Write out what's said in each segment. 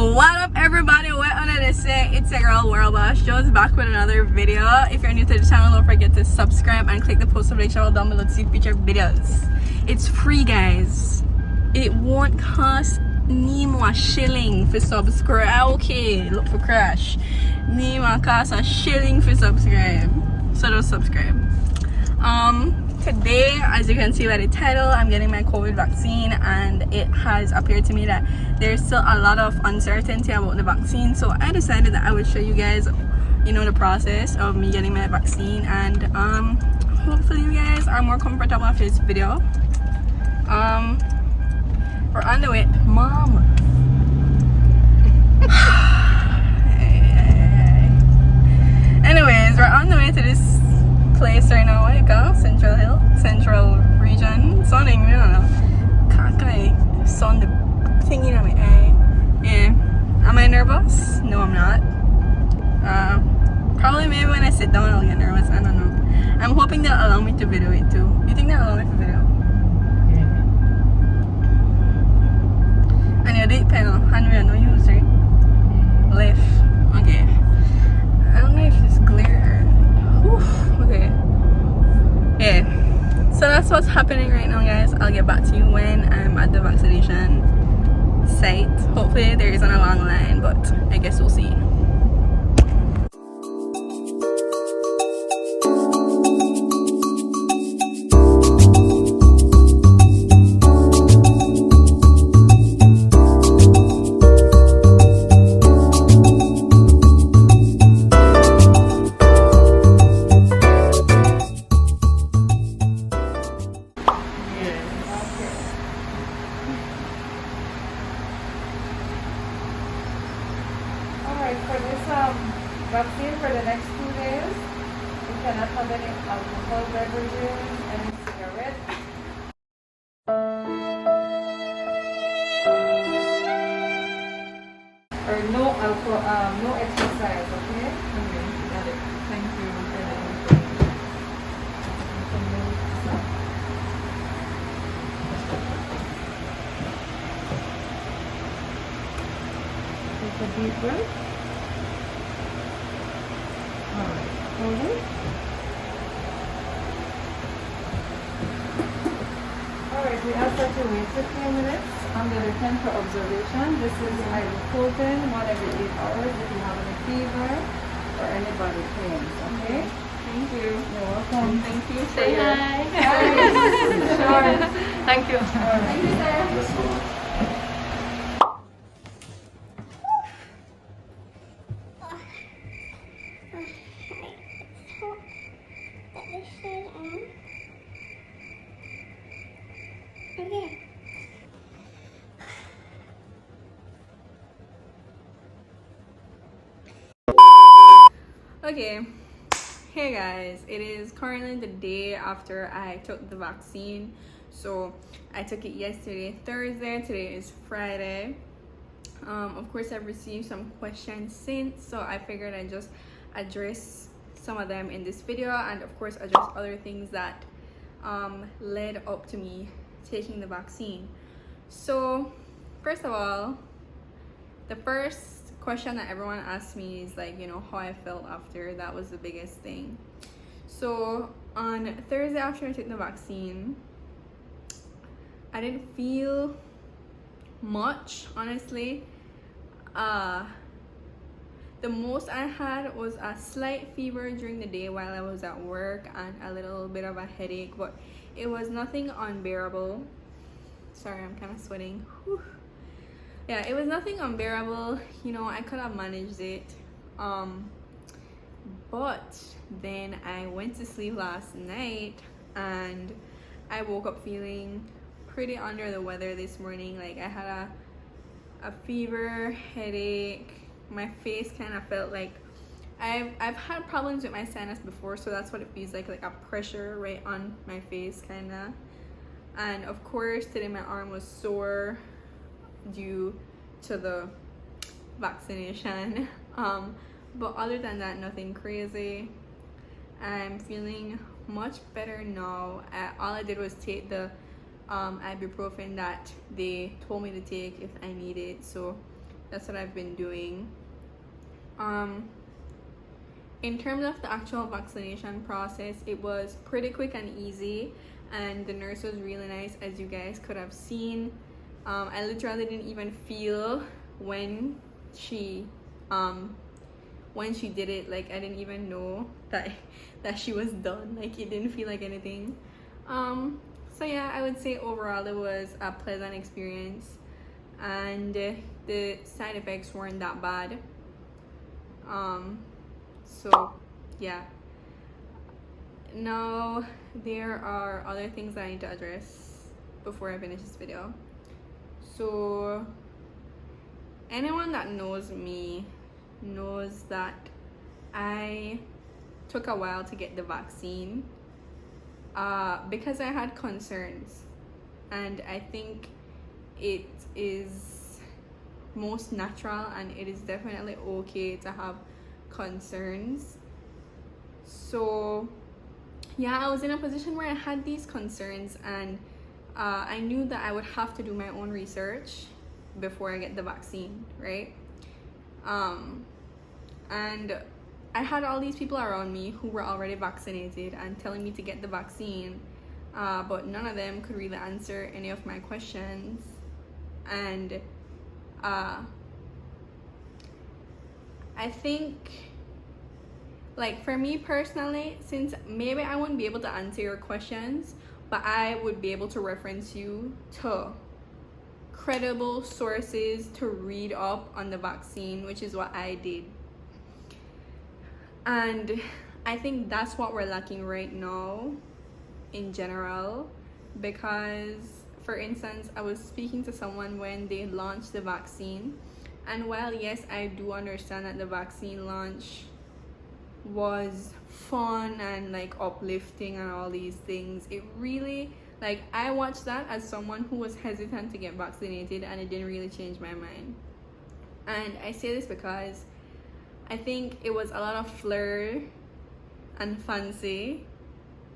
What up, everybody? What under the say? It's your girl World Boss Joe's back with another video. If you're new to the channel, don't forget to subscribe and click the post notification down below to see future videos. It's free, guys. It won't cost Nemo a shilling for subscribe. Okay, look for crash. Nemo cost a shilling for subscribe. So don't subscribe. Today, as you can see by the title, I'm getting my COVID vaccine, and it has appeared to me that there's still a lot of uncertainty about the vaccine. So I decided that I would show you guys, the process of me getting my vaccine, and hopefully you guys are more comfortable after this video. We're on the way, Mom. Anyways, we're on the way to this place right now. What do you call Central region, sounding, I don't know, Kakai, sound the thing in my eye. Yeah, am I nervous? No, I'm not. Probably maybe when I sit down I'll get nervous, I don't know. I'm hoping they'll allow me to video it too. You think they'll allow me to video? And your date pen, Henry, no use, right? Left. Okay. I don't know if it's clear. Okay. Yeah. So that's what's happening right now, guys. I'll get back to you when I'm at the vaccination site. Hopefully there isn't a long line, but I guess we'll see. For this vaccine for the next 2 days, you cannot have any alcohol beverages, any cigarettes. Or no alcohol, no exercise, okay? Okay, got it. Thank you for the information. Take a deep breath. Alright, hold it. Alright, we ask that you wait 15 minutes under the tent for observation. This is ibuprofen, 1 every 8 hours if you have any fever or any body pains, okay? Thank you. You're welcome. Thank you. Say hi. Sure. Thank you. Alright. Thank you, sir. Okay, hey guys, it is currently the day after I took the vaccine. So I took it yesterday, Thursday. Today is Friday. Of course, I've received some questions since, so I figured I'd just address some of them in this video, and of course address other things that led up to me taking the vaccine. So first of all, the first question that everyone asked me is like, how I felt after. That was the biggest thing. So on Thursday after I took the vaccine, I didn't feel much, honestly. The most I had was a slight fever during the day while I was at work, and a little bit of a headache, but it was nothing unbearable. Sorry, I'm kind of sweating. Whew. Yeah, it was nothing unbearable. I could have managed it. But then I went to sleep last night and I woke up feeling pretty under the weather this morning. Like, I had a fever, headache. My face kind of felt like I've had problems with my sinus before, so that's what it feels like a pressure right on my face, kind of. And of course today my arm was sore due to the vaccination. But other than that, nothing crazy. I'm feeling much better now. All I did was take the ibuprofen that they told me to take if I need it. So that's what I've been doing. In terms of the actual vaccination process, it was pretty quick and easy, and the nurse was really nice, as you guys could have seen. I literally didn't even feel when she did it. Like, I didn't even know that she was done. Like, it didn't feel like anything. So yeah, I would say overall it was a pleasant experience, and the side effects weren't that bad. So yeah, now there are other things that I need to address before I finish this video. So anyone that knows me knows that I took a while to get the vaccine because I had concerns, and I think it is most natural, and it is definitely okay to have concerns. So yeah, I was in a position where I had these concerns, and I knew that I would have to do my own research before I get the vaccine, right? And I had all these people around me who were already vaccinated and telling me to get the vaccine, but none of them could really answer any of my questions. And I think, like, for me personally, since maybe I wouldn't be able to answer your questions, but I would be able to reference you to credible sources to read up on the vaccine, which is what I did. And I think that's what we're lacking right now in general, because, for instance, I was speaking to someone when they launched the vaccine, and while yes, I do understand that the vaccine launch was fun and like uplifting and all these things, it really, like, I watched that as someone who was hesitant to get vaccinated, and it didn't really change my mind. And I say this because I think it was a lot of flair and fancy,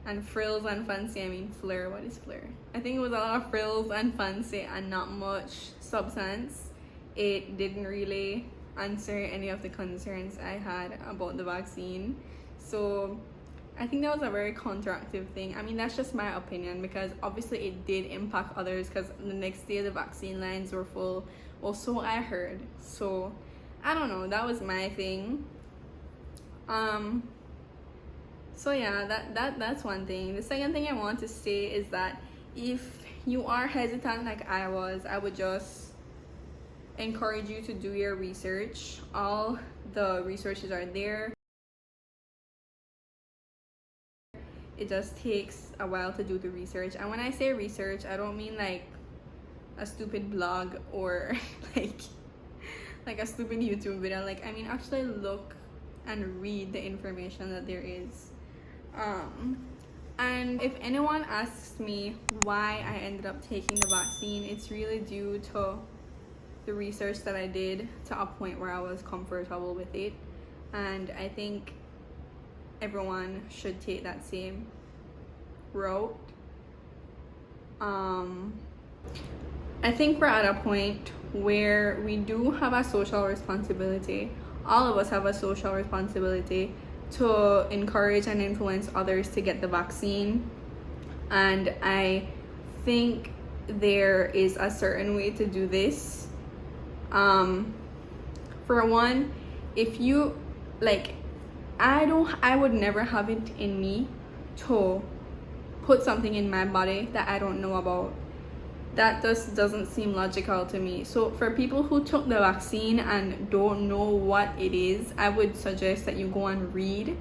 and frills and fancy. I mean, flair, what is flair? I think it was a lot of frills and fancy and not much substance. It didn't really answer any of the concerns I had about the vaccine. So I think that was a very counteractive thing. I mean, that's just my opinion, because obviously it did impact others, because the next day the vaccine lines were full. Well, so I heard. So I don't know, that was my thing. So yeah, that's one thing. The second thing I want to say is that if you are hesitant like I was, I would just encourage you to do your research. All the resources are there. It just takes a while to do the research, and when I say research, I don't mean like a stupid blog or like a stupid YouTube video. Like, I mean, actually look and read the information that there is. And if anyone asks me why I ended up taking the vaccine, it's really due to the research that I did to a point where I was comfortable with it, and I think everyone should take that same route. I think we're at a point where we do have a social responsibility. All of us have a social responsibility to encourage and influence others to get the vaccine, and I think there is a certain way to do this. For one, if you like, I would never have it in me to put something in my body that I don't know about. That just doesn't seem logical to me. So for people who took the vaccine and don't know what it is, I would suggest that you go and read,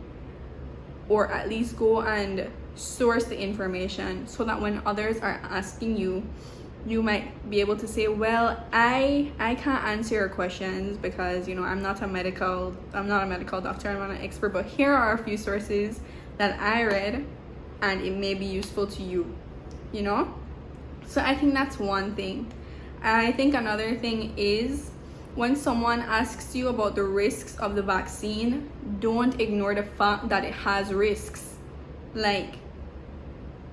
or at least go and source the information, so that when others are asking you, you might be able to say, well, I can't answer your questions because, you know, I'm not a medical doctor, I'm not an expert, but here are a few sources that I read and it may be useful to you, you know? So I think that's one thing. I think another thing is, when someone asks you about the risks of the vaccine, don't ignore the fact that it has risks. Like,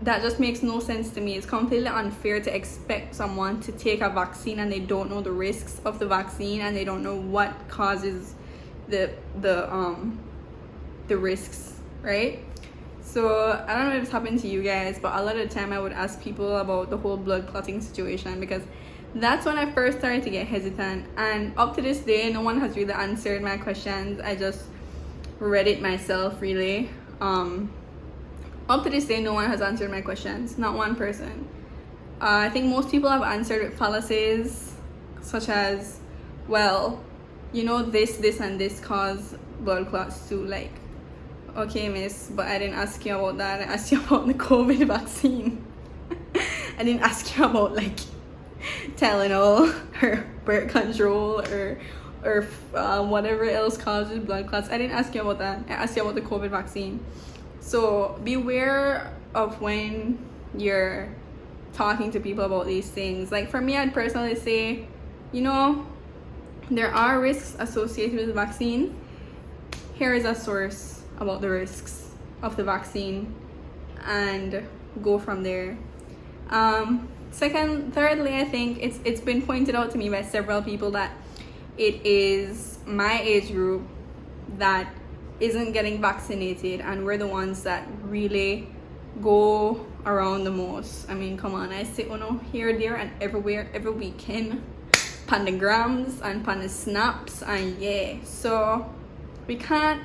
that just makes no sense to me. It's completely unfair to expect someone to take a vaccine and they don't know the risks of the vaccine and they don't know what causes the risks, right? So I don't know if it's happened to you guys, but a lot of the time I would ask people about the whole blood clotting situation, because that's when I first started to get hesitant, and up to this day no one has really answered my questions. I just read it myself, really. Up to this day no one has answered my questions, not one person. I think most people have answered with fallacies such as, well, you know, this and this cause blood clots too. Like, okay miss, but I didn't ask you about that. I asked you about the COVID vaccine. I didn't ask you about like Tylenol or birth control or whatever else causes blood clots. I didn't ask you about that. I asked you about the COVID vaccine. So beware of when you're talking to people about these things. Like for me, I'd personally say, you know, there are risks associated with the vaccine. Here is a source about the risks of the vaccine, and go from there. Thirdly, I think it's been pointed out to me by several people that it is my age group that isn't getting vaccinated, and we're the ones that really go around the most. I mean, come on, I see here, there, and everywhere every weekend, pandagrams and panda snaps, and yeah. So we can't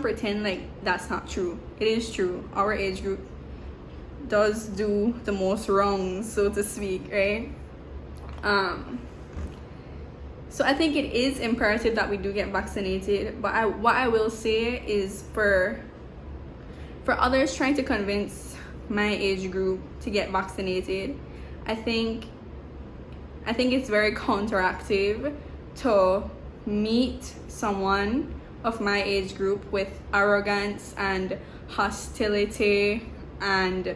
pretend like that's not true. It is true. Our age group does do the most wrong, so to speak, right? So I think it is imperative that we do get vaccinated. But what I will say is, for others trying to convince my age group to get vaccinated, I think it's very counteractive to meet someone of my age group with arrogance and hostility and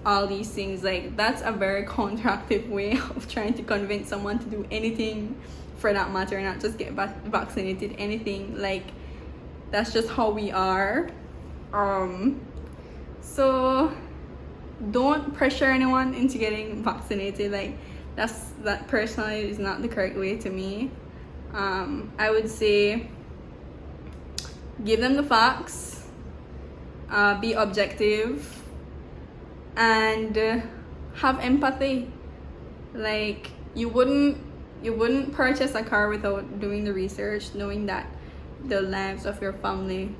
all these things. Like, that's a very counteractive way of trying to convince someone to do anything, for that matter, not just get vaccinated, anything. Like, that's just how we are. So don't pressure anyone into getting vaccinated. Like, that personally is not the correct way to me. I would say give them the facts, be objective, and have empathy. Like, you wouldn't purchase a car without doing the research, knowing that the lives of your family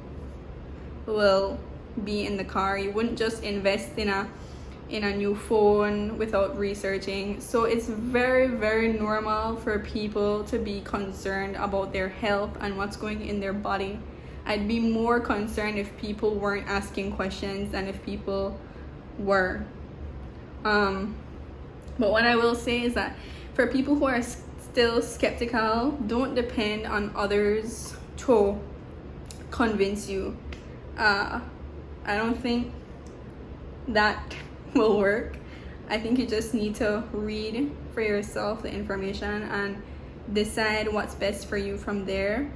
will be in the car. You wouldn't just invest in a new phone without researching. So it's very, very normal for people to be concerned about their health and what's going in their body. I'd be more concerned if people weren't asking questions than if people were. But what I will say is that for people who are still skeptical, don't depend on others to convince you. I don't think that will work. I think you just need to read for yourself the information and decide what's best for you from there.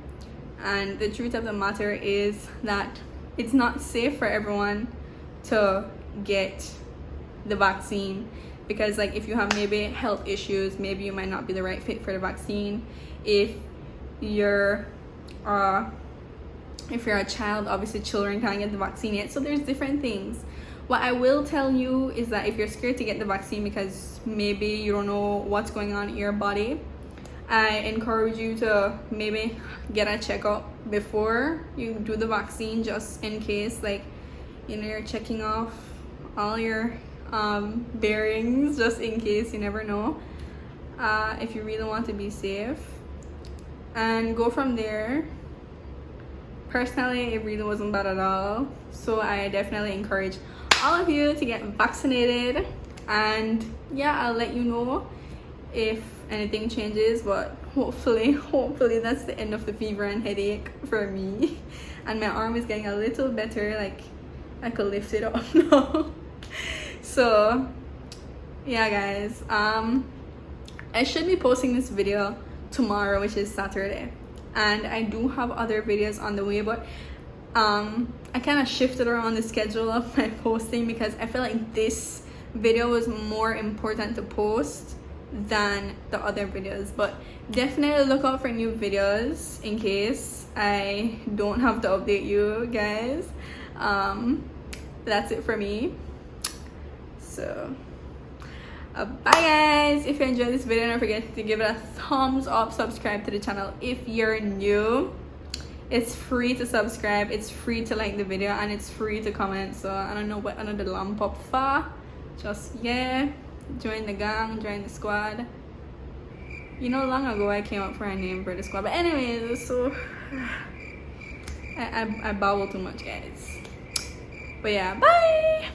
And the truth of the matter is that it's not safe for everyone to get the vaccine, because like, if you have maybe health issues, maybe you might not be the right fit for the vaccine. If you're a child, obviously children can't get the vaccine yet. So there's different things. What I will tell you is that if you're scared to get the vaccine because maybe you don't know what's going on in your body, I encourage you to maybe get a checkup before you do the vaccine, just in case. Like, you know, you're checking off all your bearings, just in case. You never know, if you really want to be safe, and go from there. Personally, it really wasn't bad at all, so I definitely encourage all of you to get vaccinated. And yeah, I'll let you know if anything changes, but hopefully that's the end of the fever and headache for me. And my arm is getting a little better, like I could lift it up now. So yeah guys, I should be posting this video tomorrow, which is Saturday, and I do have other videos on the way, but I kind of shifted around the schedule of my posting because I feel like this video was more important to post than the other videos. But definitely look out for new videos in case I don't have to update you guys. That's it for me. So bye guys. If you enjoyed this video, don't forget to give it a thumbs up, subscribe to the channel if you're new. It's free to subscribe, it's free to like the video, and it's free to comment. So I don't know what another lamp up for. Just join the gang, join the squad. You know, long ago I came up for a name for the squad, but anyways, so I babble too much, guys. But yeah, bye.